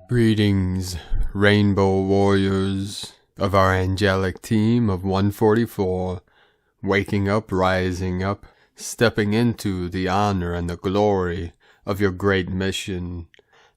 Greetings, Rainbow Warriors of our angelic team of 144, waking up, rising up, stepping into the honor and the glory of your great mission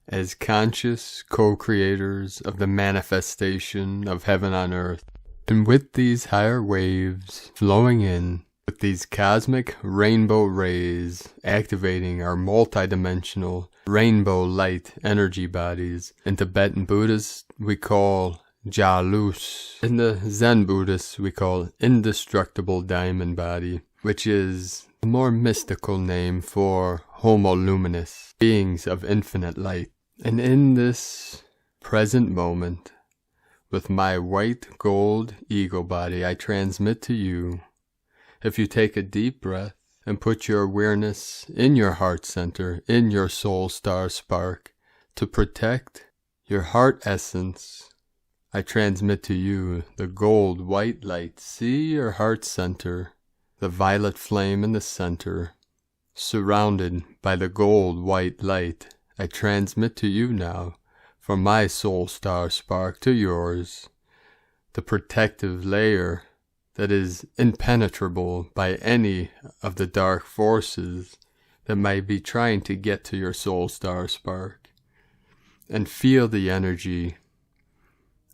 as conscious co-creators of the manifestation of heaven on earth. And with these higher waves flowing in, with these cosmic rainbow rays activating our multidimensional rainbow light energy bodies, in Tibetan Buddhists we call Jalus. In the Zen Buddhists we call indestructible diamond body, which is a more mystical name for Homo Luminous, beings of infinite light. And in this present moment, with my white gold ego body, I transmit to you, if you take a deep breath and put your awareness in your heart center, in your soul star spark, to protect your heart essence, I transmit to you the gold white light. See your heart center, the violet flame in the center, surrounded by the gold white light. I transmit to you now, from my soul star spark to yours, the protective layer that is impenetrable by any of the dark forces that might be trying to get to your soul star spark. And feel the energy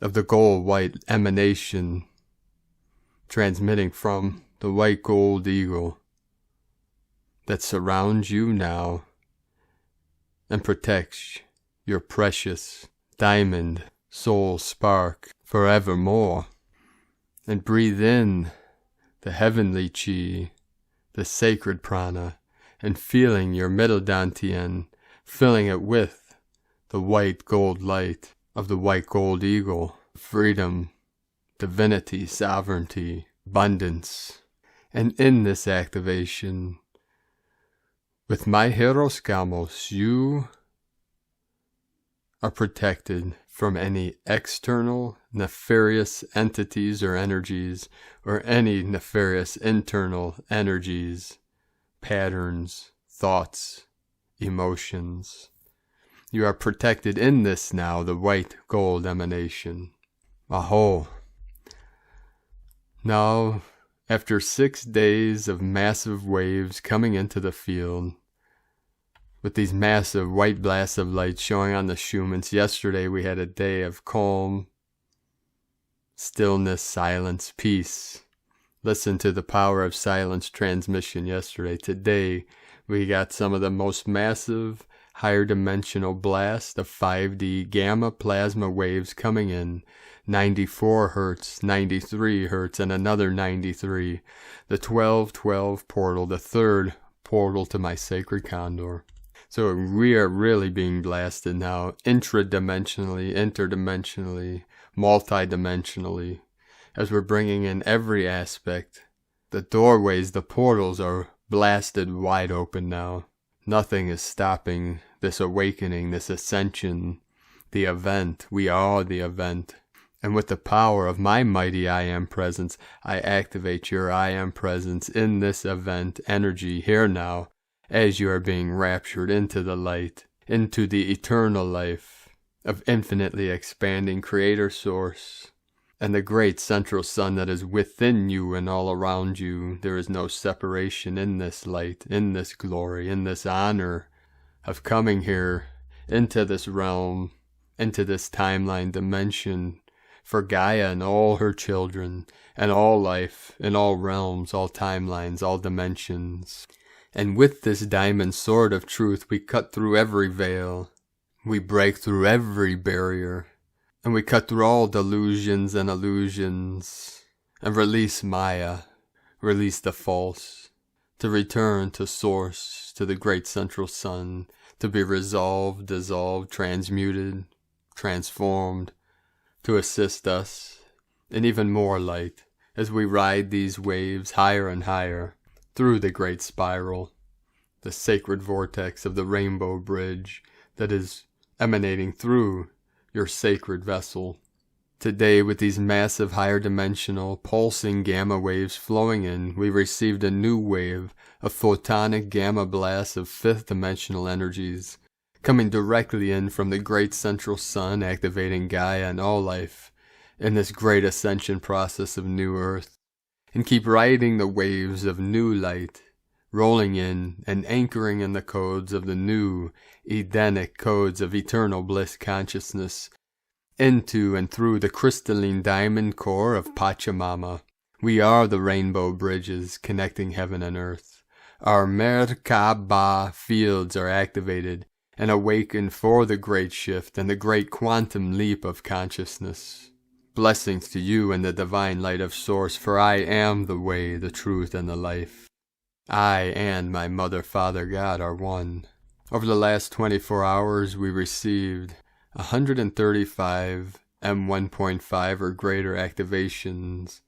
of the gold white emanation transmitting from the white gold eagle that surrounds you now and protects your precious diamond soul spark forevermore. And breathe in the heavenly chi, the sacred prana, and feeling your middle dantian, filling it with the white gold light of the white gold eagle, freedom, divinity, sovereignty, abundance. And in this activation, with my Hieros Gamos, you are protected from any external nefarious entities or energies, or any nefarious internal energies, patterns, thoughts, emotions. You are protected in this now, the white gold emanation. Aho. Now, after 6 days of massive waves coming into the field, with these massive white blasts of light showing on the Schumann's, yesterday we had a day of calm, stillness, silence, peace. Listen to the power of silence transmission yesterday. Today we got some of the most massive, higher dimensional blast of 5D gamma plasma waves coming in. 94 hertz, 93 hertz, and another 93. The 1212 portal, the third portal to my sacred Condor. So we are really being blasted now, intradimensionally, interdimensionally, multidimensionally, as we're bringing in every aspect. The doorways, the portals are blasted wide open now. Nothing is stopping this awakening, this ascension, the event. We are the event. And with the power of my mighty I Am presence, I activate your I Am presence in this event energy here now, as you are being raptured into the light, into the eternal life of infinitely expanding Creator Source, and the great central sun that is within you and all around you. There is no separation in this light, in this glory, in this honor of coming here into this realm, into this timeline dimension, for Gaia and all her children, and all life, in all realms, all timelines, all dimensions. And with this diamond sword of truth, we cut through every veil. We break through every barrier. And we cut through all delusions and illusions. And release Maya, release the false, to return to source, to the great central sun, to be resolved, dissolved, transmuted, transformed, to assist us in even more light as we ride these waves higher and higher through the great spiral, the sacred vortex of the rainbow bridge that is emanating through your sacred vessel. Today, with these massive higher dimensional pulsing gamma waves flowing in, we received a new wave of photonic gamma blasts of fifth dimensional energies, coming directly in from the great central sun, activating Gaia and all life in this great ascension process of new earth, and keep riding the waves of new light, rolling in and anchoring in the codes of the new Edenic codes of eternal bliss consciousness, into and through the crystalline diamond core of Pachamama. We are the rainbow bridges connecting heaven and earth. Our Merkaba fields are activated and awakened for the great shift and the great quantum leap of consciousness. Blessings to you and the divine light of Source, for I am the way, the truth, and the life. I and my Mother, Father, God are one. Over the last 24 hours, we received 135 M1.5 or greater activations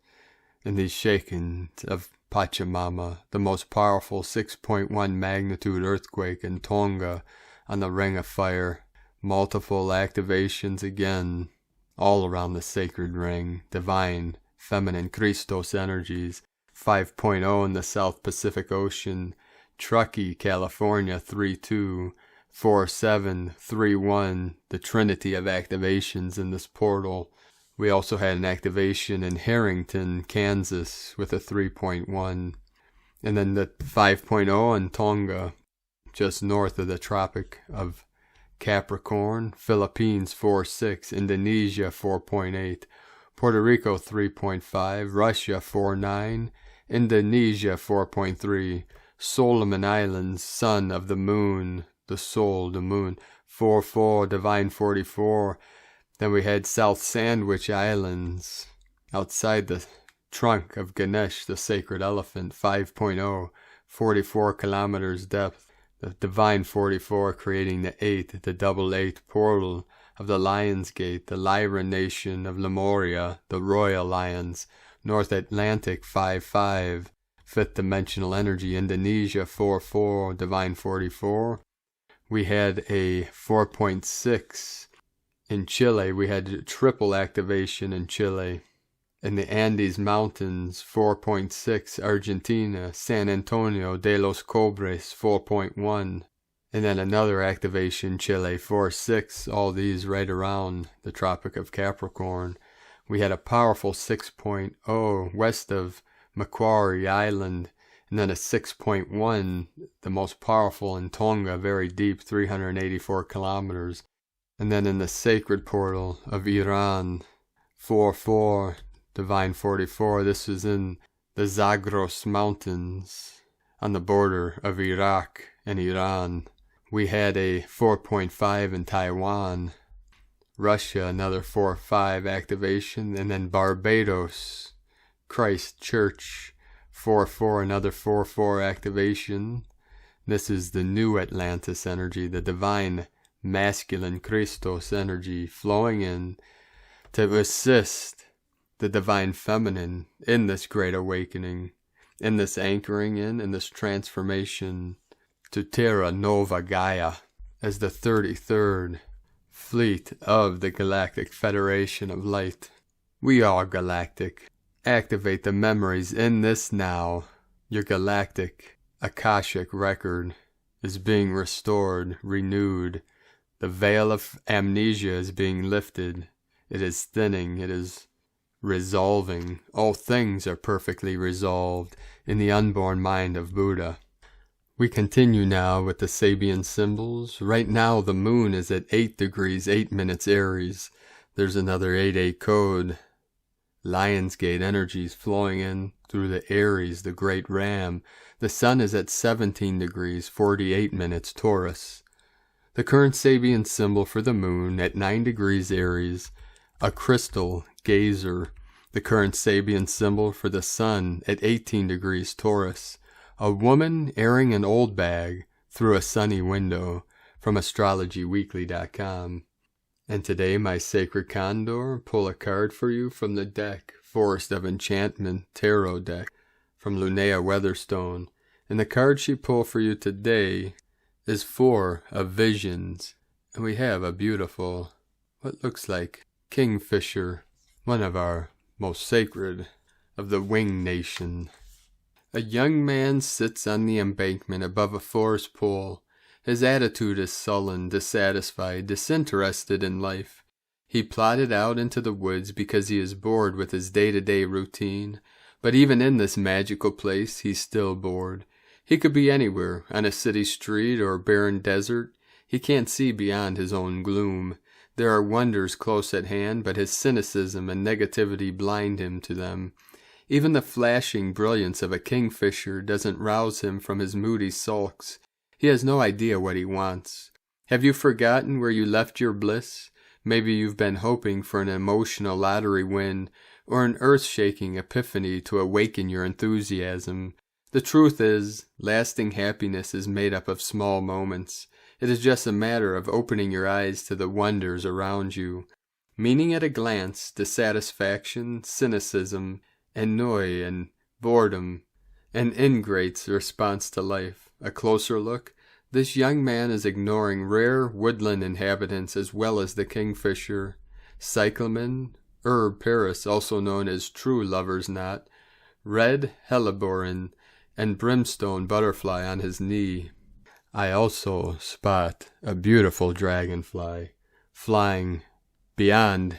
in these shakens of Pachamama, the most powerful 6.1 magnitude earthquake in Tonga on the Ring of Fire. Multiple activations again, all around the sacred ring, divine, feminine Christos energies, 5.0 in the South Pacific Ocean, Truckee, California, 3.2, 4.7.3.1, the trinity of activations in this portal. We also had an activation in Harrington, Kansas with a 3.1. And then the 5.0 in Tonga, just north of the Tropic of Capricorn, Philippines 4.6, Indonesia 4.8, Puerto Rico 3.5, Russia 4.9, Indonesia 4.3, Solomon Islands, Son of the Moon, the Soul, the Moon, 4.4, Divine 44. Then we had South Sandwich Islands, outside the trunk of Ganesh, the sacred elephant, 5.0, 44 kilometers depth. The Divine 44 creating the 8, the double 8 portal of the Lion's Gate, the Lyra nation of Lemuria, the Royal Lions, North Atlantic 5.5, fifth dimensional energy, Indonesia 4.4, Divine 44. We had a 4.6 in Chile. We had triple activation in Chile. In the Andes Mountains, 4.6, Argentina, San Antonio de los Cobres, 4.1. And then another activation, Chile, 4.6, all these right around the Tropic of Capricorn. We had a powerful 6.0 west of Macquarie Island, and then a 6.1, the most powerful in Tonga, very deep, 384 kilometers. And then in the sacred portal of Iran, 4.4, Divine 44, this was in the Zagros Mountains, on the border of Iraq and Iran. We had a 4.5 in Taiwan, Russia, another 4.5 activation, and then Barbados, Christ Church, 4.4, another 4.4 activation. This is the new Atlantis energy, the divine masculine Christos energy flowing in to assist the divine feminine in this great awakening, in this anchoring in this transformation to Terra Nova Gaia as the 33rd fleet of the Galactic Federation of Light. We are galactic. Activate the memories in this now. Your galactic Akashic record is being restored, renewed. The veil of amnesia is being lifted. It is thinning. It is resolving. All things are perfectly resolved in the unborn mind of Buddha. We continue now with the Sabian symbols. Right now the moon is at 8 degrees 8 minutes Aries. There's another 8-8 code. Lionsgate energies flowing in through the Aries, the great ram. The sun is at 17 degrees 48 minutes Taurus. The current Sabian symbol for the moon at 9 degrees Aries, a crystal gazer. The current Sabian symbol for the sun at 18 degrees Taurus, a woman airing an old bag through a sunny window, from astrologyweekly.com. And today my sacred Condor, pull a card for you from the deck, Forest of Enchantment Tarot deck, from Linnea Weatherstone. And the card she pulled for you today is 4 of Visions. And we have a beautiful, what looks like kingfisher, one of our most sacred of the winged nation. A young man sits on the embankment above a forest pool. His attitude is sullen, dissatisfied, disinterested in life. He plodded out into the woods because he is bored with his day-to-day routine. But even in this magical place, he's still bored. He could be anywhere, on a city street or barren desert. He can't see beyond his own gloom. There are wonders close at hand, but his cynicism and negativity blind him to them. Even the flashing brilliance of a kingfisher doesn't rouse him from his moody sulks. He has no idea what he wants. Have you forgotten where you left your bliss? Maybe you've been hoping for an emotional lottery win, or an earth-shaking epiphany to awaken your enthusiasm. The truth is, lasting happiness is made up of small moments. It is just a matter of opening your eyes to the wonders around you. Meaning at a glance, dissatisfaction, cynicism, ennui and boredom, an ingrate's response to life. A closer look, this young man is ignoring rare woodland inhabitants as well as the kingfisher, cyclamen, herb paris, also known as true lover's knot, red hellebore, and brimstone butterfly on his knee. I also spot a beautiful dragonfly flying beyond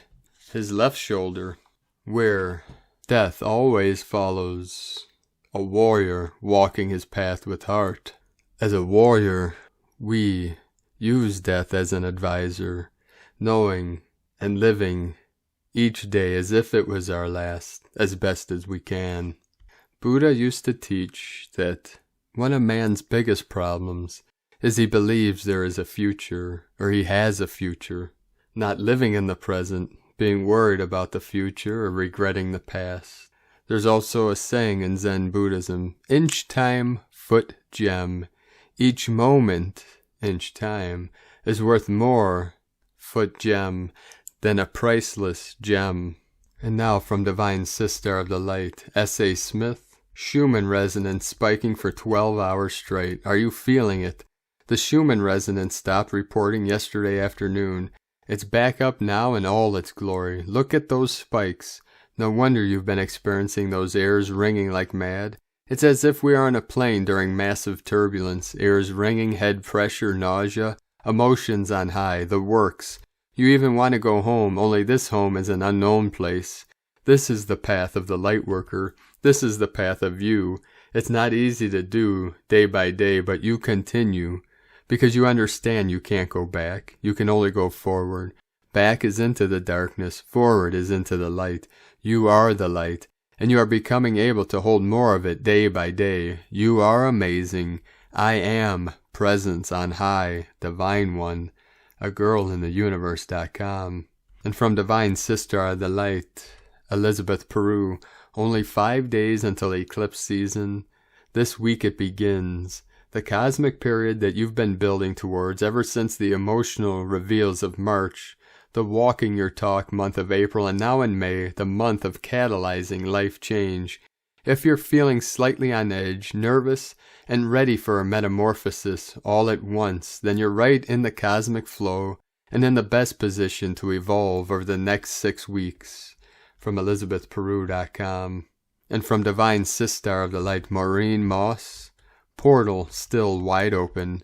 his left shoulder, where death always follows a warrior walking his path with heart. As a warrior, we use death as an advisor, knowing and living each day as if it was our last, as best as we can. Buddha used to teach that one of man's biggest problems is he believes there is a future, or he has a future, not living in the present, being worried about the future or regretting the past. There's also a saying in Zen Buddhism, inch time, foot gem. Each moment, inch time, is worth more, foot gem, than a priceless gem. And now from Divine Sister of the Light, S.A. Smith, Schumann resonance spiking for 12 hours straight. Are you feeling it? The Schumann resonance stopped reporting yesterday afternoon. It's back up now in all its glory. Look at those spikes. No wonder you've been experiencing those airs ringing like mad. It's as if we are on a plane during massive turbulence. Airs ringing, head pressure, nausea, emotions on high, the works. You even want to go home, only this home is an unknown place. This is the path of the light worker. This is the path of you. It's not easy to do day by day, but you continue. Because you understand you can't go back. You can only go forward. Back is into the darkness. Forward is into the light. You are the light. And you are becoming able to hold more of it day by day. You are amazing. I am presence on high, divine one. agirlintheuniverse.com. And from Divine Sister of the Light, Elizabeth Peru, only 5 days until eclipse season. This week it begins. The cosmic period that you've been building towards ever since the emotional reveals of March, the walking your talk month of April, and now in May, the month of catalyzing life change. If you're feeling slightly on edge, nervous, and ready for a metamorphosis all at once, then you're right in the cosmic flow and in the best position to evolve over the next 6 weeks. From ElizabethPeru.com. And from Divine Sister of the Light, Maureen Moss, portal still wide open.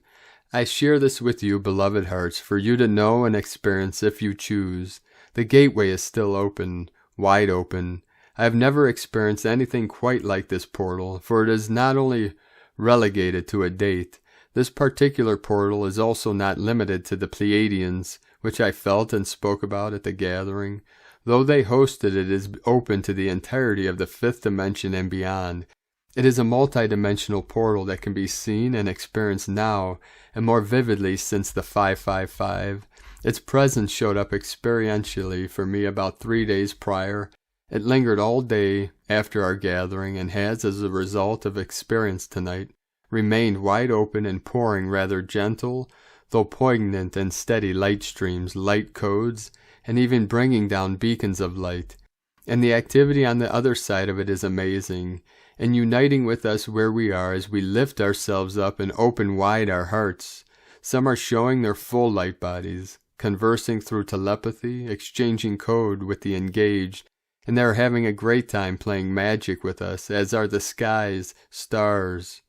I share this with you, beloved hearts, for you to know and experience if you choose. The gateway is still open, wide open. I have never experienced anything quite like this portal, for it is not only relegated to a date. This particular portal is also not limited to the Pleiadians, which I felt and spoke about at the gathering. Though they hosted it is open to the entirety of the 5th dimension and beyond. It is a multi-dimensional portal that can be seen and experienced now, and more vividly since the 555. Its presence showed up experientially for me about 3 days prior. It lingered all day after our gathering, and has, as a result of experience tonight, remained wide open and pouring rather gentle, though poignant and steady light streams, light codes, and even bringing down beacons of light. And the activity on the other side of it is amazing. and uniting with us where we are as we lift ourselves up and open wide our hearts. Some are showing their full light bodies, conversing through telepathy, exchanging code with the engaged, and they are having a great time playing magic with us, as are the skies, stars.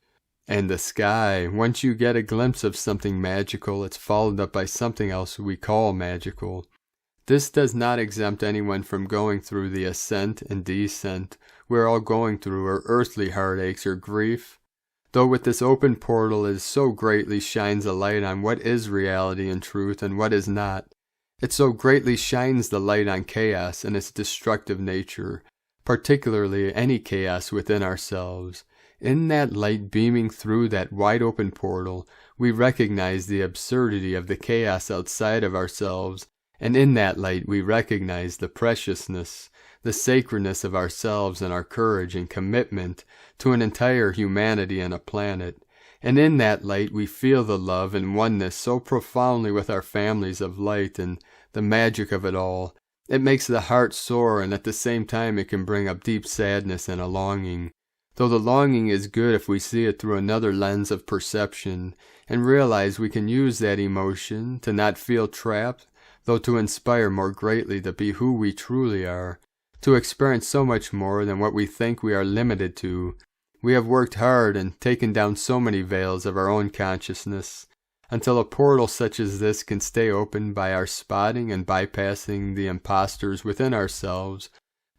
And the sky, once you get a glimpse of something magical, it's followed up by something else we call magical. This does not exempt anyone from going through the ascent and descent we're all going through, or earthly heartaches or grief, though with this open portal it so greatly shines a light on what is reality and truth and what is not. It so greatly shines the light on chaos and its destructive nature, particularly any chaos within ourselves. In that light beaming through that wide open portal, we recognize the absurdity of the chaos outside of ourselves, and in that light we recognize the preciousness, the sacredness of ourselves and our courage and commitment to an entire humanity and a planet. And in that light we feel the love and oneness so profoundly with our families of light and the magic of it all. It makes the heart soar, and at the same time it can bring up deep sadness and a longing. Though the longing is good if we see it through another lens of perception and realize we can use that emotion to not feel trapped, though to inspire more greatly to be who we truly are, to experience so much more than what we think we are limited to. We have worked hard and taken down so many veils of our own consciousness, until a portal such as this can stay open by our spotting and bypassing the imposters within ourselves,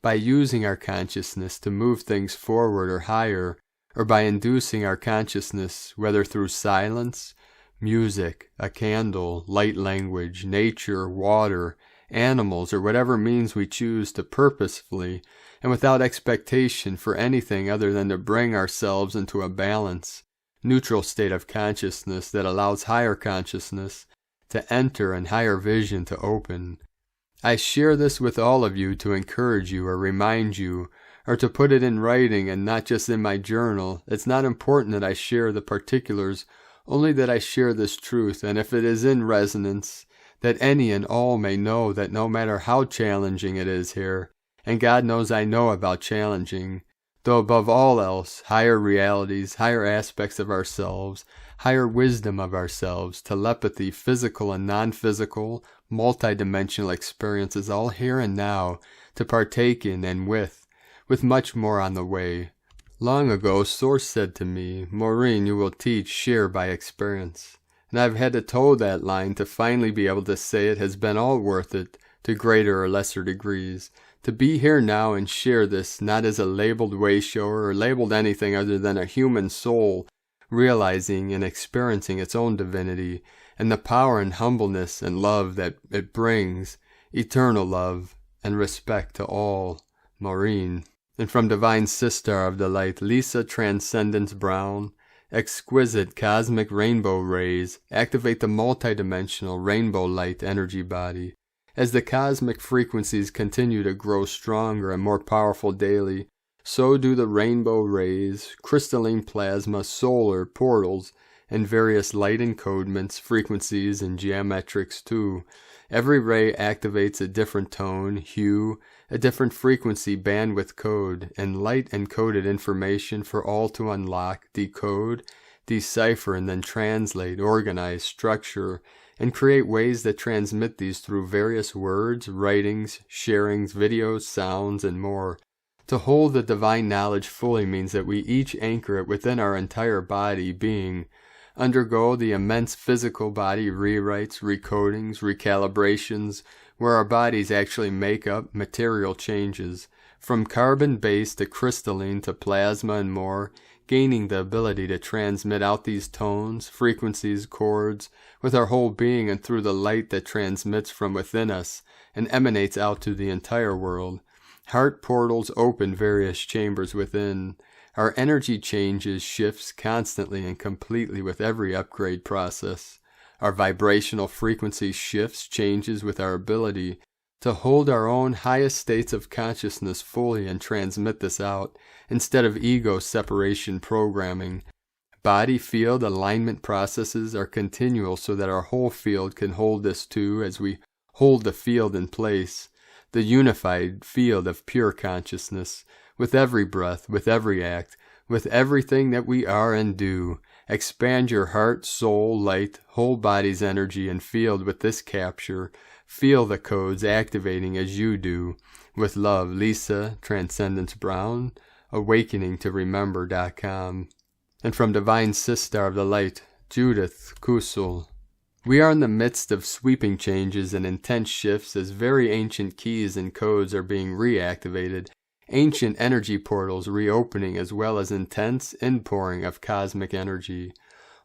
by using our consciousness to move things forward or higher, or by inducing our consciousness, whether through silence, music, a candle, light language, nature, water, animals, or whatever means we choose to purposefully, and without expectation for anything other than to bring ourselves into a balance, neutral state of consciousness that allows higher consciousness to enter and higher vision to open. I share this with all of you to encourage you or remind you, or to put it in writing and not just in my journal. It's not important that I share the particulars, only that I share this truth, and if it is in resonance, that any and all may know that no matter how challenging it is here, and God knows I know about challenging, though above all else, higher realities, higher aspects of ourselves, higher wisdom of ourselves, telepathy, physical and non-physical, multidimensional experiences all here and now to partake in and with much more on the way. Long ago, Source said to me, "Maureen, you will teach, share by experience." And I've had to toe that line to finally be able to say it has been all worth it, to greater or lesser degrees. To be here now and share this, not as a labeled wayshower or labeled anything other than a human soul, realizing and experiencing its own divinity, and the power and humbleness and love that it brings, eternal love and respect to all. Maureen. And from Divine Sister of the Light, Lisa Transcendence Brown, exquisite cosmic rainbow rays activate the multidimensional rainbow light energy body. As the cosmic frequencies continue to grow stronger and more powerful daily, so do the rainbow rays, crystalline plasma, solar portals, and various light encodements, frequencies, and geometrics too. Every ray activates a different tone, hue, a different frequency bandwidth code, and light encoded information for all to unlock, decode, decipher, and then translate, organize, structure, and create ways that transmit these through various words, writings, sharings, videos, sounds, and more. To hold the divine knowledge fully means that we each anchor it within our entire body being, undergo the immense physical body rewrites, recodings, recalibrations, where our bodies actually make up material changes, from carbon-based to crystalline to plasma and more, gaining the ability to transmit out these tones, frequencies, chords, with our whole being and through the light that transmits from within us and emanates out to the entire world. Heart portals open various chambers within. Our energy changes, shifts constantly and completely with every upgrade process. Our vibrational frequency shifts, changes with our ability to hold our own highest states of consciousness fully and transmit this out, instead of ego separation programming. Body field alignment processes are continual so that our whole field can hold this too as we hold the field in place, the unified field of pure consciousness, with every breath, with every act, with everything that we are and do. Expand your heart, soul, light, whole body's energy and field with this capture. Feel the codes activating as you do. With love, Lisa, Transcendence Brown, awakeningtoremember.com. And from Divine Sister of the Light, Judith Kusel. We are in the midst of sweeping changes and intense shifts as very ancient keys and codes are being reactivated, ancient energy portals reopening as well as intense inpouring of cosmic energy.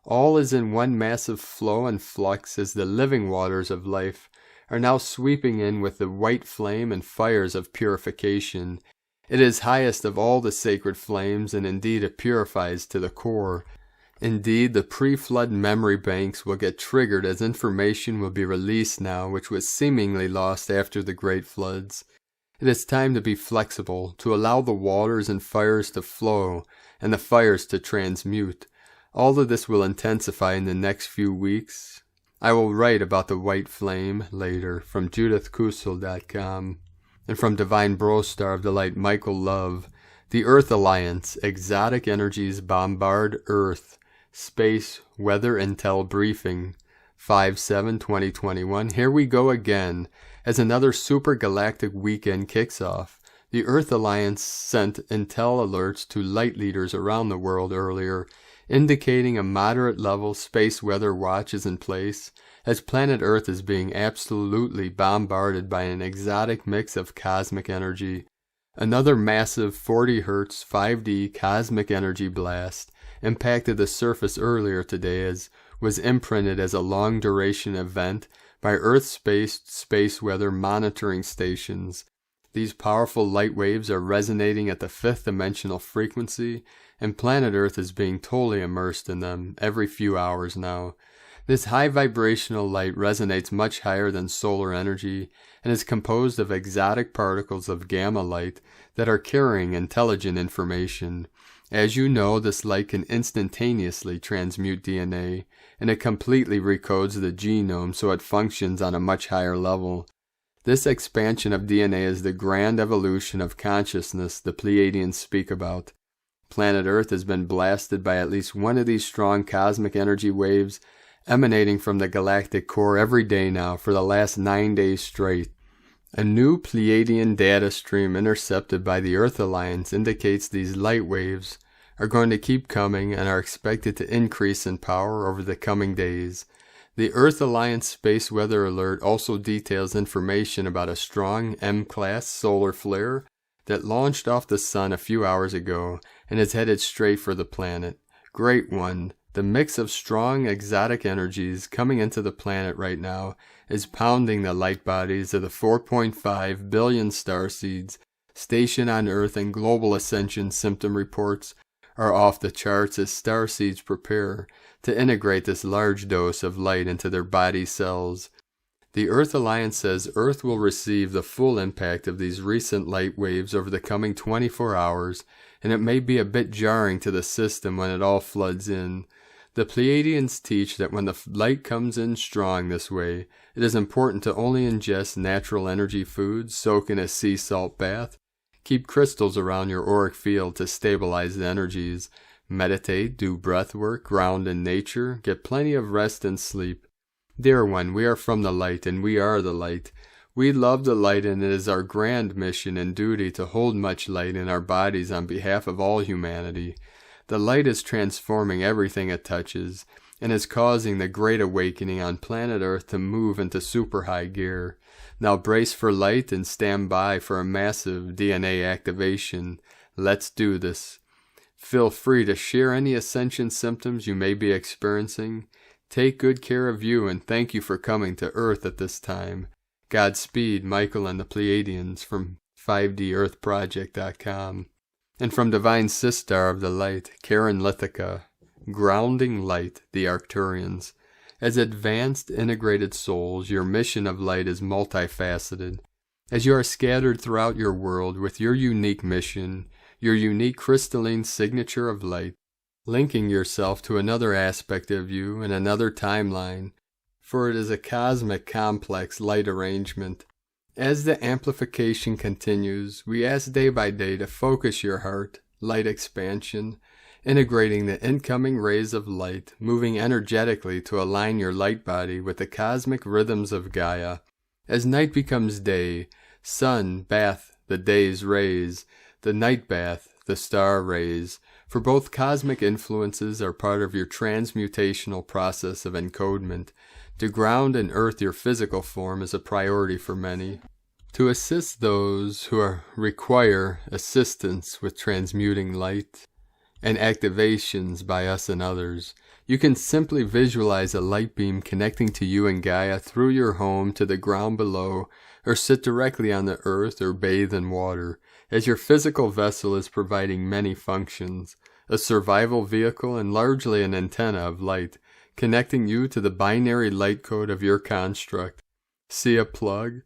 All is in one massive flow and flux as the living waters of life are now sweeping in with the white flame and fires of purification. It is highest of all the sacred flames, and indeed it purifies to the core. Indeed, the pre-flood memory banks will get triggered as information will be released now which was seemingly lost after the great floods. It is time to be flexible, to allow the waters and fires to flow, and the fires to transmute. All of this will intensify in the next few weeks. I will write about the white flame later from judithkusel.com. And from Divine Brostar of the Light, Michael Love, the Earth Alliance, exotic energies bombard Earth, space, weather intel briefing, 5/7/2021. Here we go again, as another super galactic weekend kicks off. The Earth Alliance sent intel alerts to light leaders around the world earlier, indicating a moderate level space weather watch is in place, as planet Earth is being absolutely bombarded by an exotic mix of cosmic energy. Another massive 40 Hz 5D cosmic energy blast impacted the surface earlier today as was imprinted as a long-duration event by Earth-based space weather monitoring stations. These powerful light waves are resonating at the fifth-dimensional frequency, and planet Earth is being totally immersed in them every few hours now. This high vibrational light resonates much higher than solar energy and is composed of exotic particles of gamma light that are carrying intelligent information. As you know, this light can instantaneously transmute DNA, and it completely recodes the genome so it functions on a much higher level. This expansion of DNA is the grand evolution of consciousness the Pleiadians speak about. Planet Earth has been blasted by at least one of these strong cosmic energy waves emanating from the galactic core every day now for the last 9 days straight. A new Pleiadian data stream intercepted by the Earth Alliance indicates these light waves are going to keep coming and are expected to increase in power over the coming days. The Earth Alliance Space Weather Alert also details information about a strong M-class solar flare that launched off the sun a few hours ago and is headed straight for the planet. Great one. The mix of strong exotic energies coming into the planet right now is pounding the light bodies of the 4.5 billion starseeds stationed on Earth, and global ascension symptom reports are off the charts as starseeds prepare to integrate this large dose of light into their body cells. The Earth Alliance says Earth will receive the full impact of these recent light waves over the coming 24 hours, and it may be a bit jarring to the system when it all floods in. The Pleiadians teach that when the light comes in strong this way, it is important to only ingest natural energy foods, soak in a sea salt bath, keep crystals around your auric field to stabilize the energies, meditate, do breath work, ground in nature, get plenty of rest and sleep. Dear one, we are from the light, and we are the light. We love the light, and it is our grand mission and duty to hold much light in our bodies on behalf of all humanity. The light is transforming everything it touches, and is causing the great awakening on planet Earth to move into super high gear. Now brace for light and stand by for a massive DNA activation. Let's do this. Feel free to share any ascension symptoms you may be experiencing. Take good care of you, and thank you for coming to Earth at this time. Godspeed, Michael and the Pleiadians from 5DEarthProject.com. And from Divine Sister of the Light, Karen Lithica, Grounding Light, the Arcturians. As advanced, integrated souls, your mission of light is multifaceted. As you are scattered throughout your world with your unique mission, your unique crystalline signature of light, linking yourself to another aspect of you in another timeline, for it is a cosmic complex light arrangement. As the amplification continues, we ask day by day to focus your heart, light expansion, integrating the incoming rays of light, moving energetically to align your light body with the cosmic rhythms of Gaia. As night becomes day, sun bath the day's rays, the night bath the star rays, for both cosmic influences are part of your transmutational process of encodement. To ground and earth your physical form is a priority for many. To assist those who require assistance with transmuting light and activations by us and others, you can simply visualize a light beam connecting to you and Gaia through your home to the ground below, or sit directly on the earth or bathe in water, as your physical vessel is providing many functions, a survival vehicle and largely an antenna of light, connecting you to the binary light code of your construct. See a plug?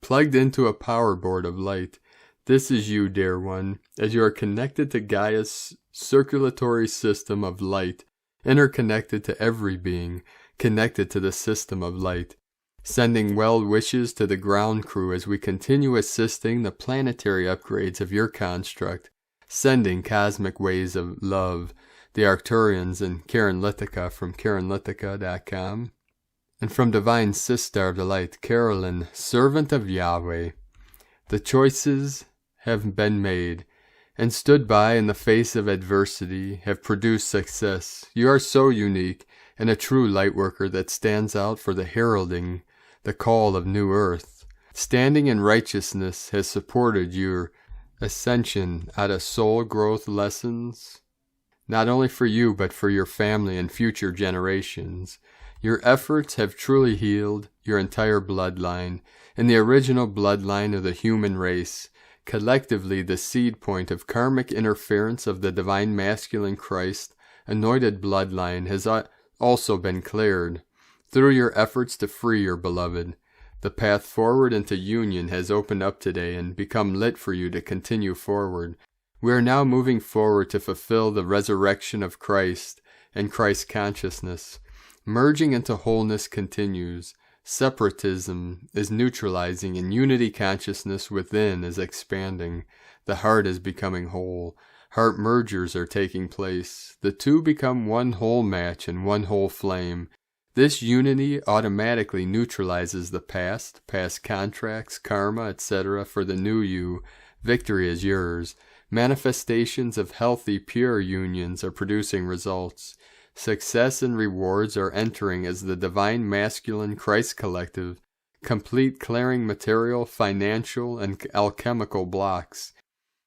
Plugged into a power board of light. This is you, dear one, as you are connected to Gaia's circulatory system of light, interconnected to every being, connected to the system of light. Sending well wishes to the ground crew as we continue assisting the planetary upgrades of your construct, sending cosmic waves of love, the Arcturians and Karen Lithica from KarenLithica.com. And from Divine Sister of the Light, Carolyn, servant of Yahweh. The choices have been made, and stood by in the face of adversity, have produced success. You are so unique, and a true lightworker that stands out for the heralding, the call of new earth. Standing in righteousness has supported your ascension out of soul growth lessons, not only for you but for your family and future generations. Your efforts have truly healed your entire bloodline, and the original bloodline of the human race, collectively the seed point of karmic interference of the divine masculine Christ, anointed bloodline has also been cleared. Through your efforts to free your beloved, the path forward into union has opened up today and become lit for you to continue forward. We are now moving forward to fulfill the resurrection of Christ and Christ consciousness. Merging into wholeness continues. Separatism is neutralizing and unity consciousness within is expanding. The heart is becoming whole. Heart mergers are taking place. The two become one whole match and one whole flame. This unity automatically neutralizes the past contracts, karma, etc. for the new you. Victory is yours. Manifestations of healthy, pure unions are producing results. Success and rewards are entering as the divine masculine Christ collective, complete clearing material, financial, and alchemical blocks.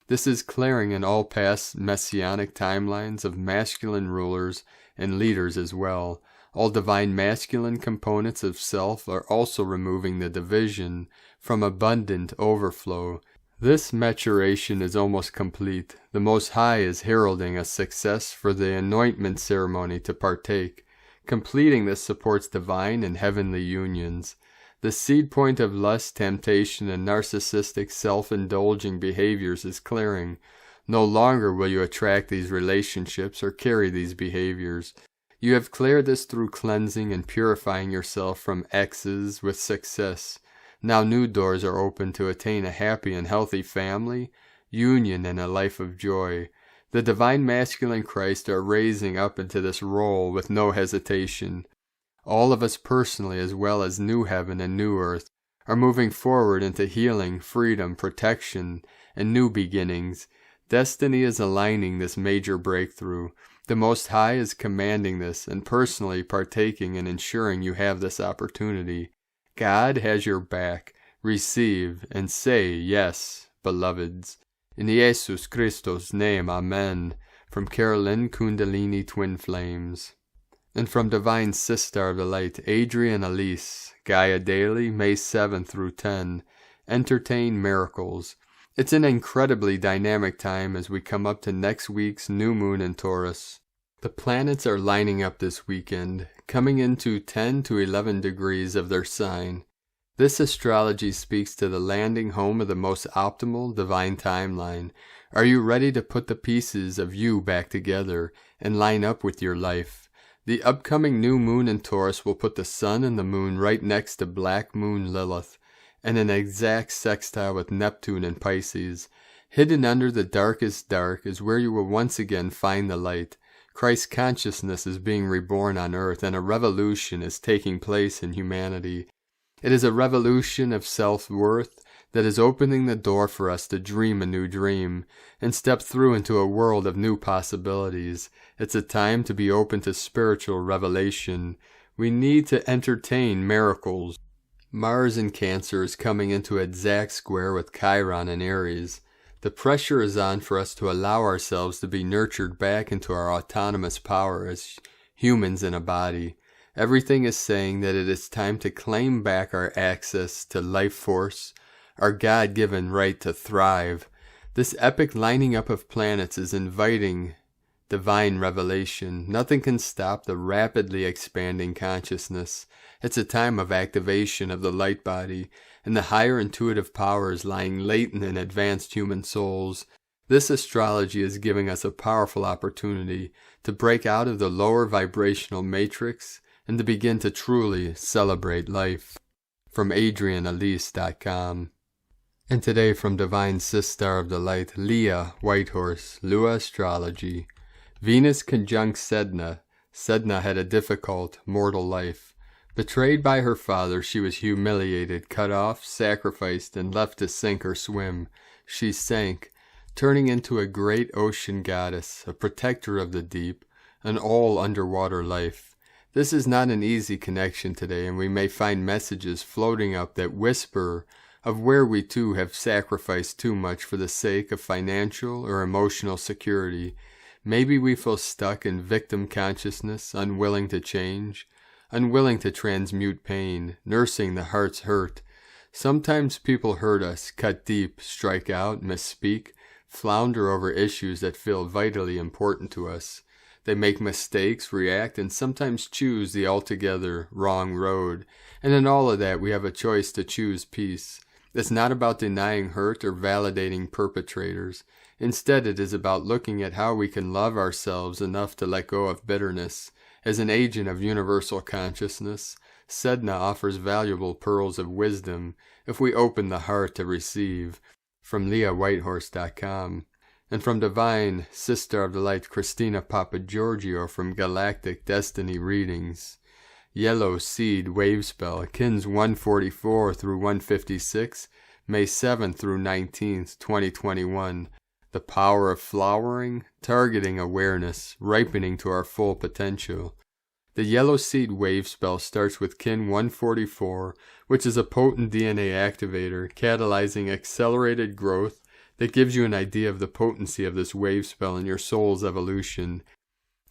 This is clearing in all past messianic timelines of masculine rulers and leaders as well. All divine masculine components of self are also removing the division from abundant overflow. This maturation is almost complete. The Most High is heralding a success for the anointment ceremony to partake. Completing this supports divine and heavenly unions. The seed point of lust, temptation, and narcissistic self-indulging behaviors is clearing. No longer will you attract these relationships or carry these behaviors. You have cleared this through cleansing and purifying yourself from exes with success. Now new doors are open to attain a happy and healthy family, union, and a life of joy. The divine masculine Christ are raising up into this role with no hesitation. All of us personally, as well as new heaven and new earth, are moving forward into healing, freedom, protection, and new beginnings. Destiny is aligning this major breakthrough. The Most High is commanding this and personally partaking and ensuring you have this opportunity. God has your back. Receive and say yes, beloveds. In Jesus Christos' name, Amen. From Carolyn Kundalini Twin Flames. And from Divine Sister of the Light, Adrian Elise, Gaia Daily, May 7 through 10. Entertain miracles. It's an incredibly dynamic time as we come up to next week's new moon in Taurus. The planets are lining up this weekend, coming into 10 to 11 degrees of their sign. This astrology speaks to the landing home of the most optimal divine timeline. Are you ready to put the pieces of you back together and line up with your life? The upcoming new moon in Taurus will put the sun and the moon right next to Black Moon Lilith, and an exact sextile with Neptune in Pisces. Hidden under the darkest dark is where you will once again find the light. Christ consciousness is being reborn on earth, and a revolution is taking place in humanity. It is a revolution of self-worth that is opening the door for us to dream a new dream and step through into a world of new possibilities. It's a time to be open to spiritual revelation. We need to entertain miracles. Mars in Cancer is coming into exact square with Chiron in Aries. The pressure is on for us to allow ourselves to be nurtured back into our autonomous power as humans in a body. Everything is saying that it is time to claim back our access to life force, our God-given right to thrive. This epic lining up of planets is inviting divine revelation. Nothing can stop the rapidly expanding consciousness. It's a time of activation of the light body and the higher intuitive powers lying latent in advanced human souls. This astrology is giving us a powerful opportunity to break out of the lower vibrational matrix and to begin to truly celebrate life. From AdrianElise.com. And today from Divine Sistar of the Light, Leah Whitehorse, Lua Astrology. Venus conjunct Sedna. Sedna had a difficult, mortal life. Betrayed by her father, she was humiliated, cut off, sacrificed, and left to sink or swim. She sank, turning into a great ocean goddess, a protector of the deep, an all-underwater life. This is not an easy connection today, and we may find messages floating up that whisper of where we too have sacrificed too much for the sake of financial or emotional security. Maybe we feel stuck in victim consciousness, unwilling to change, unwilling to transmute pain, nursing the heart's hurt. Sometimes people hurt us, cut deep, strike out, misspeak, flounder over issues that feel vitally important to us. They make mistakes, react, and sometimes choose the altogether wrong road. And in all of that, we have a choice to choose peace. It's not about denying hurt or validating perpetrators. Instead, it is about looking at how we can love ourselves enough to let go of bitterness. As an agent of universal consciousness, Sedna offers valuable pearls of wisdom if we open the heart to receive. From LeahWhitehorse.com. And from Divine Sister of the Light, Christina Papagiorgio from Galactic Destiny Readings. Yellow Seed Wavespell, Kins 144 through 156, May 7th through 19th, 2021. The power of flowering, targeting awareness, ripening to our full potential. The Yellow Seed Wavespell starts with Kin 144, which is a potent DNA activator, catalyzing accelerated growth that gives you an idea of the potency of this wavespell in your soul's evolution.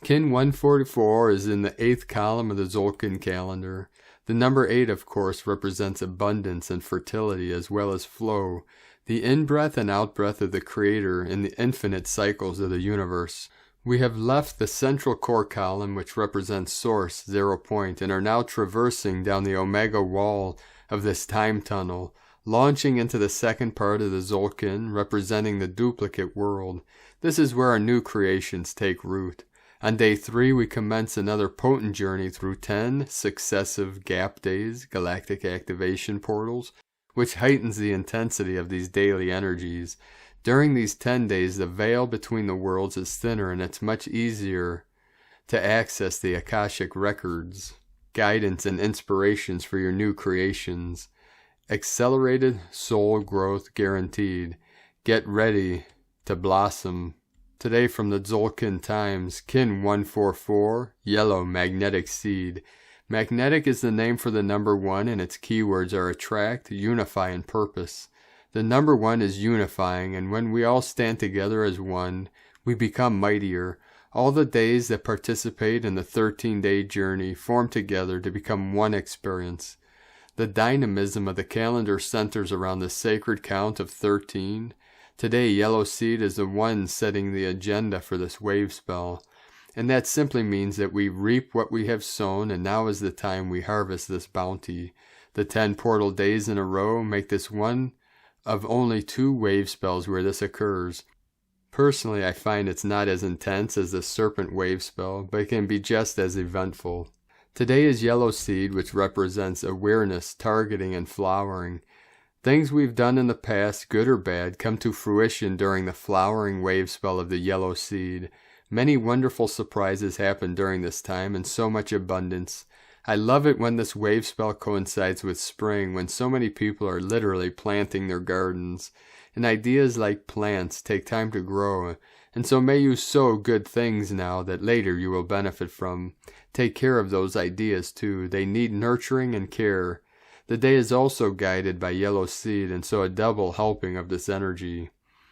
Kin 144 is in the 8th column of the Tzolk'in calendar. The number 8, of course, represents abundance and fertility as well as flow, the in-breath and out-breath of the Creator in the infinite cycles of the universe. We have left the central core column, which represents source, 0 point, and are now traversing down the omega wall of this time tunnel, launching into the second part of the Tzolk'in, representing the duplicate world. This is where our new creations take root. On day 3, we commence another potent journey through 10 successive gap days, galactic activation portals, which heightens the intensity of these daily energies. During these 10 days, the veil between the worlds is thinner and it's much easier to access the Akashic records, guidance and inspirations for your new creations. Accelerated soul growth guaranteed. Get ready to blossom. Today from the Tzolk'in Times, Kin 144, Yellow Magnetic Seed. Magnetic is the name for the number 1, and its keywords are attract, unify, and purpose. The number 1 is unifying, and when we all stand together as one, we become mightier. All the days that participate in the 13-day journey form together to become one experience. The dynamism of the calendar centers around the sacred count of 13. Today, Yellow Seed is the one setting the agenda for this wave spell. And that simply means that we reap what we have sown, and now is the time we harvest this bounty. The 10 portal days in a row make this one of only 2 wave spells where this occurs. Personally, I find it's not as intense as the Serpent wave spell, but it can be just as eventful. Today is Yellow Seed, which represents awareness, targeting, and flowering. Things we've done in the past, good or bad, come to fruition during the flowering wave spell of the yellow seed. Many wonderful surprises happen during this time, and so much abundance. I love it when this wave spell coincides with spring, when so many people are literally planting their gardens. And ideas like plants take time to grow, and so may you sow good things now that later you will benefit from. Take care of those ideas too. They need nurturing and care. The day is also guided by yellow seed, and so a double helping of this energy.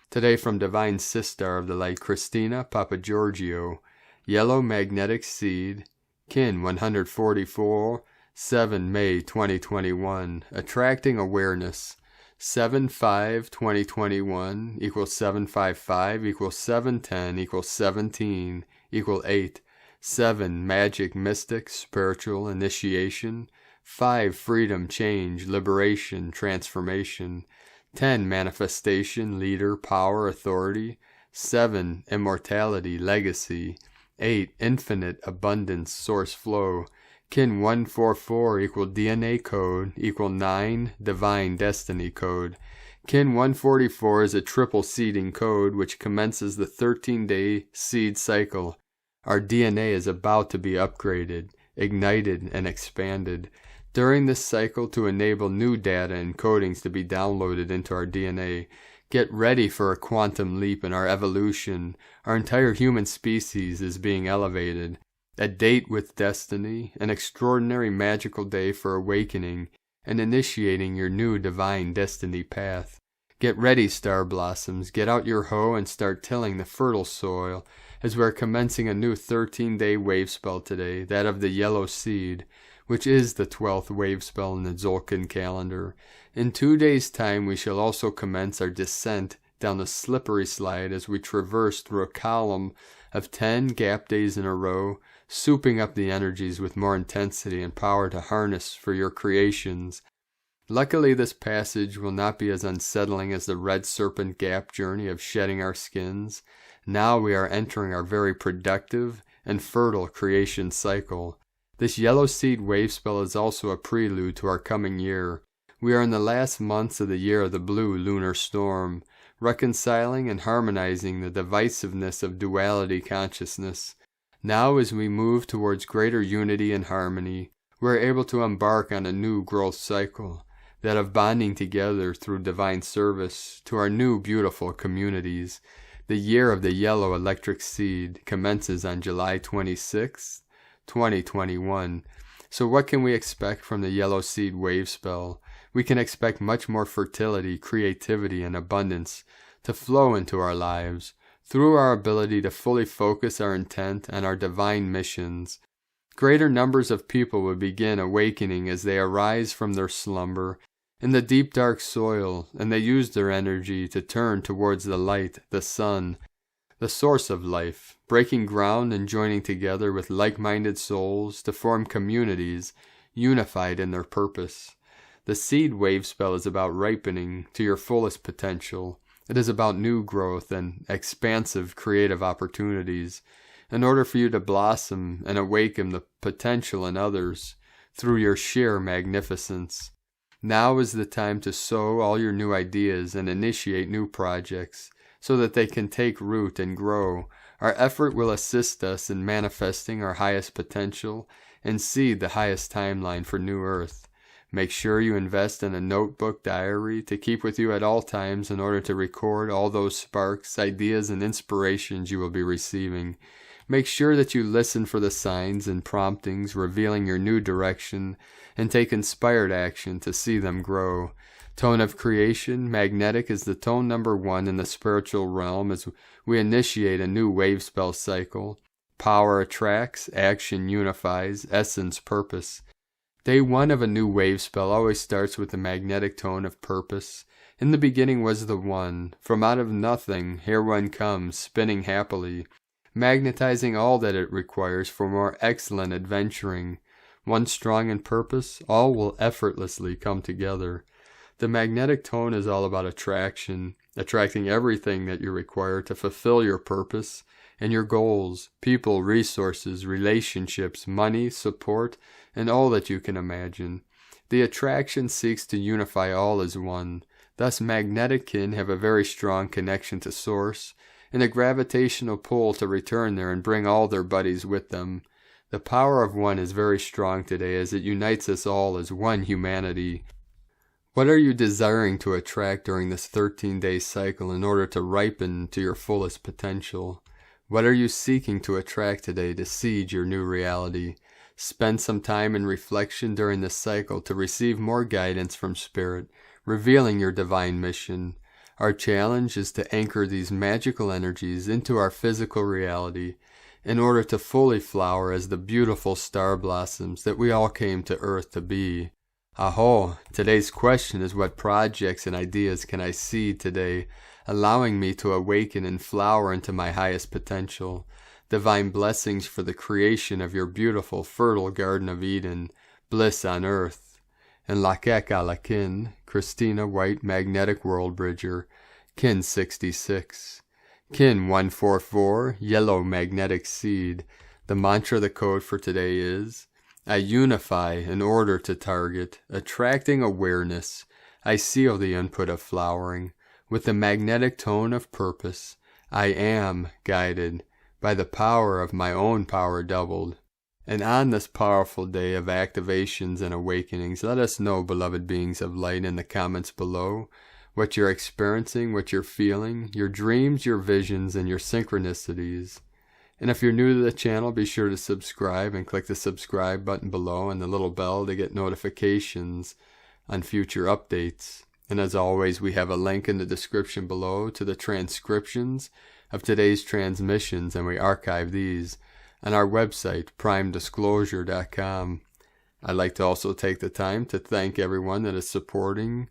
Today from Divine Sister of the Light, Christina Papa Giorgio, Yellow Magnetic Seed, Kin 144, 7 May 2021, Attracting Awareness, 7/5/2021 equals 755 equals 710 equals 17 equal 8, 7 Magic Mystic Spiritual Initiation, 5 Freedom Change Liberation Transformation, 10 Manifestation Leader Power Authority, 7 Immortality Legacy, 8 Infinite Abundance Source Flow, Kin 144 equal DNA Code equal 9 Divine Destiny Code. Kin 144 is a triple seeding code which commences the 13-day seed cycle. Our DNA is about to be upgraded, ignited, and expanded during this cycle to enable new data and codings to be downloaded into our DNA. Get ready for a quantum leap in our evolution. Our entire human species is being elevated. A date with destiny, an extraordinary magical day for awakening and initiating your new divine destiny path. Get ready, star blossoms. Get out your hoe and start tilling the fertile soil, as we're commencing a new 13-day wave spell today, that of the yellow seed, which is the 12th wave spell in the Tzolk'in calendar. In 2 days' time we shall also commence our descent down the slippery slide as we traverse through a column of 10 gap days in a row, souping up the energies with more intensity and power to harness for your creations. Luckily this passage will not be as unsettling as the red serpent gap journey of shedding our skins. Now we are entering our very productive and fertile creation cycle. This yellow seed wave spell is also a prelude to our coming year. We are in the last months of the year of the blue lunar storm, reconciling and harmonizing the divisiveness of duality consciousness. Now as we move towards greater unity and harmony, we are able to embark on a new growth cycle, that of bonding together through divine service to our new beautiful communities. The year of the yellow electric seed commences on July 26th, 2021. So what can we expect from the yellow seed wave spell? We can expect much more fertility, creativity, and abundance to flow into our lives through our ability to fully focus our intent on our divine missions. Greater numbers of people will begin awakening as they arise from their slumber in the deep dark soil, and they use their energy to turn towards the light, the sun, the source of life, breaking ground and joining together with like-minded souls to form communities unified in their purpose. The seed wave spell is about ripening to your fullest potential. It is about new growth and expansive creative opportunities in order for you to blossom and awaken the potential in others through your sheer magnificence. Now is the time to sow all your new ideas and initiate new projects, so that they can take root and grow. Our effort will assist us in manifesting our highest potential and seed the highest timeline for New Earth. Make sure you invest in a notebook diary to keep with you at all times in order to record all those sparks, ideas, and inspirations you will be receiving. Make sure that you listen for the signs and promptings revealing your new direction and take inspired action to see them grow. Tone of creation, magnetic, is the tone number 1 in the spiritual realm as we initiate a new wave spell cycle. Power attracts, action unifies, essence purpose. Day 1 of a new wave spell always starts with the magnetic tone of purpose. In the beginning was the One. From out of nothing, here one comes, spinning happily, magnetizing all that it requires for more excellent adventuring. One strong in purpose, all will effortlessly come together. The magnetic tone is all about attraction, attracting everything that you require to fulfill your purpose and your goals, people, resources, relationships, money, support, and all that you can imagine. The attraction seeks to unify all as one. Thus magnetic kin have a very strong connection to Source, and a gravitational pull to return there and bring all their buddies with them. The power of one is very strong today as it unites us all as one humanity. What are you desiring to attract during this 13-day cycle in order to ripen to your fullest potential? What are you seeking to attract today to seed your new reality? Spend some time in reflection during this cycle to receive more guidance from Spirit, revealing your divine mission. Our challenge is to anchor these magical energies into our physical reality in order to fully flower as the beautiful star blossoms that we all came to Earth to be. Aho! Today's question is, what projects and ideas can I seed today, allowing me to awaken and flower into my highest potential? Divine blessings for the creation of your beautiful, fertile Garden of Eden, bliss on earth. And Lakek Alakin, Christina White, Magnetic World Bridger, Kin 66. Kin 144, Yellow Magnetic Seed. The mantra, the code for today is, I unify in order to target, attracting awareness. I seal the input of flowering. With the magnetic tone of purpose, I am guided by the power of my own power doubled. And on this powerful day of activations and awakenings, let us know, beloved beings of light, in the comments below, what you're experiencing, what you're feeling, your dreams, your visions, and your synchronicities. And if you're new to the channel, be sure to subscribe and click the subscribe button below and the little bell to get notifications on future updates. And as always, we have a link in the description below to the transcriptions of today's transmissions, and we archive these on our website, primedisclosure.com. I'd like to also take the time to thank everyone that is supporting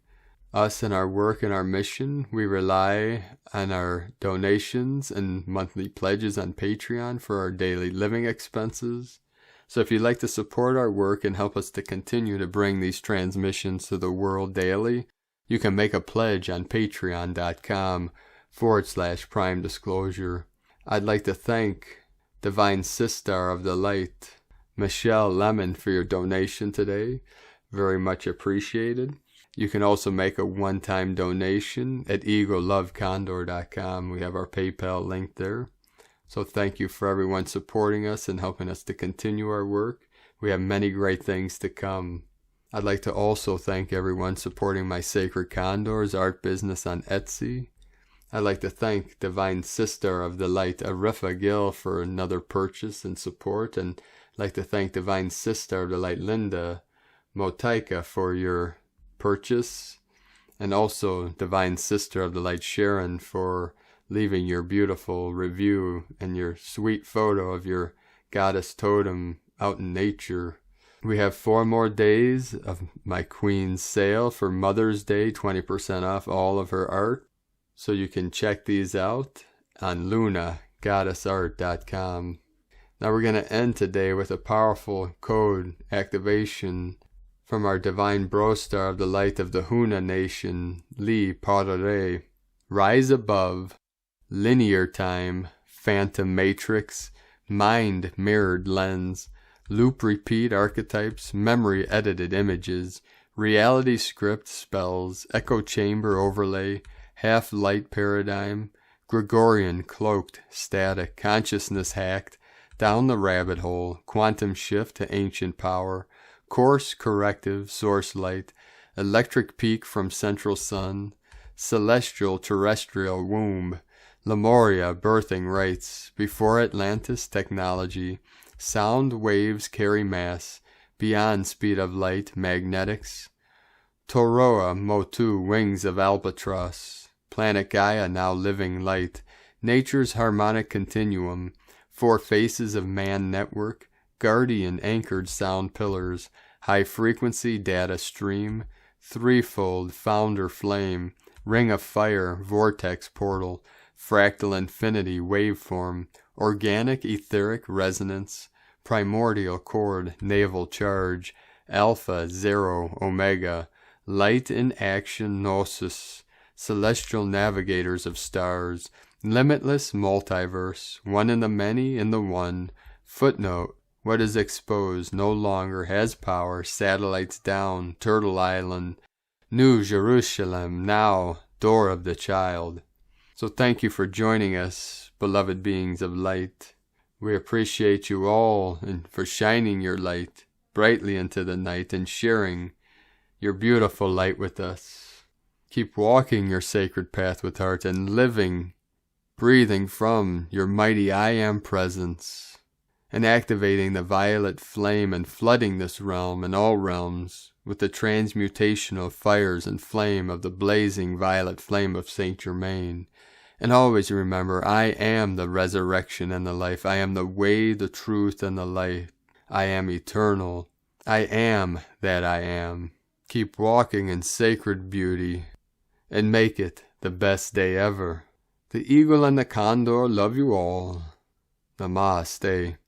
us in our work and our mission. We rely on our donations and monthly pledges on Patreon for our daily living expenses. So if you'd like to support our work and help us to continue to bring these transmissions to the world daily, you can make a pledge on patreon.com/Prime Disclosure. I'd like to thank Divine Sister of the Light, Michelle Lemon, for your donation today. Very much appreciated. You can also make a one-time donation at EgoLoveCondor.com. We have our PayPal link there. So thank you for everyone supporting us and helping us to continue our work. We have many great things to come. I'd like to also thank everyone supporting my Sacred Condors art business on Etsy. I'd like to thank Divine Sister of the Light, Arifa Gill, for another purchase and support. And I'd like to thank Divine Sister of the Light, Linda Motaika, for your purchase. And also Divine Sister of the Light, Sharon, for leaving your beautiful review and your sweet photo of your goddess totem out in nature. We have 4 more days of my Queen's sale for Mother's Day, 20% off all of her art. So you can check these out on LunaGoddessArt.com. Now we're going to end today with a powerful code activation from our Divine Bro-Star of the Light of the Huna Nation, Li Prairie. Rise above, linear time, phantom matrix, mind mirrored lens, loop repeat archetypes, memory edited images, reality script spells, echo chamber overlay, half light paradigm, Gregorian cloaked static, consciousness hacked, down the rabbit hole, quantum shift to ancient power, course corrective, source light, electric peak from central sun, celestial terrestrial womb, Lemuria birthing rites, before Atlantis technology, sound waves carry mass, beyond speed of light, magnetics, Toroa Motu wings of albatross, planet Gaia now living light, nature's harmonic continuum, 4 faces of man network, guardian anchored sound pillars, high frequency data stream, threefold founder flame, ring of fire, vortex portal, fractal infinity waveform, organic etheric resonance, primordial chord, naval charge, alpha, 0, omega, light in action gnosis, celestial navigators of stars, limitless multiverse, one in the many in the one, footnote, What is exposed no longer has power. Satellites down, Turtle Island, New Jerusalem, now door of the child. So thank you for joining us, beloved beings of light. We appreciate you all and for shining your light brightly into the night and sharing your beautiful light with us. Keep walking your sacred path with heart and living, breathing from your mighty I Am presence and activating the violet flame and flooding this realm and all realms with the transmutational fires and flame of the blazing violet flame of Saint Germain. And always remember, I am the resurrection and the life. I am the way, the truth, and the light. I am eternal. I am that I am. Keep walking in sacred beauty and make it the best day ever. The eagle and the condor love you all. Namaste.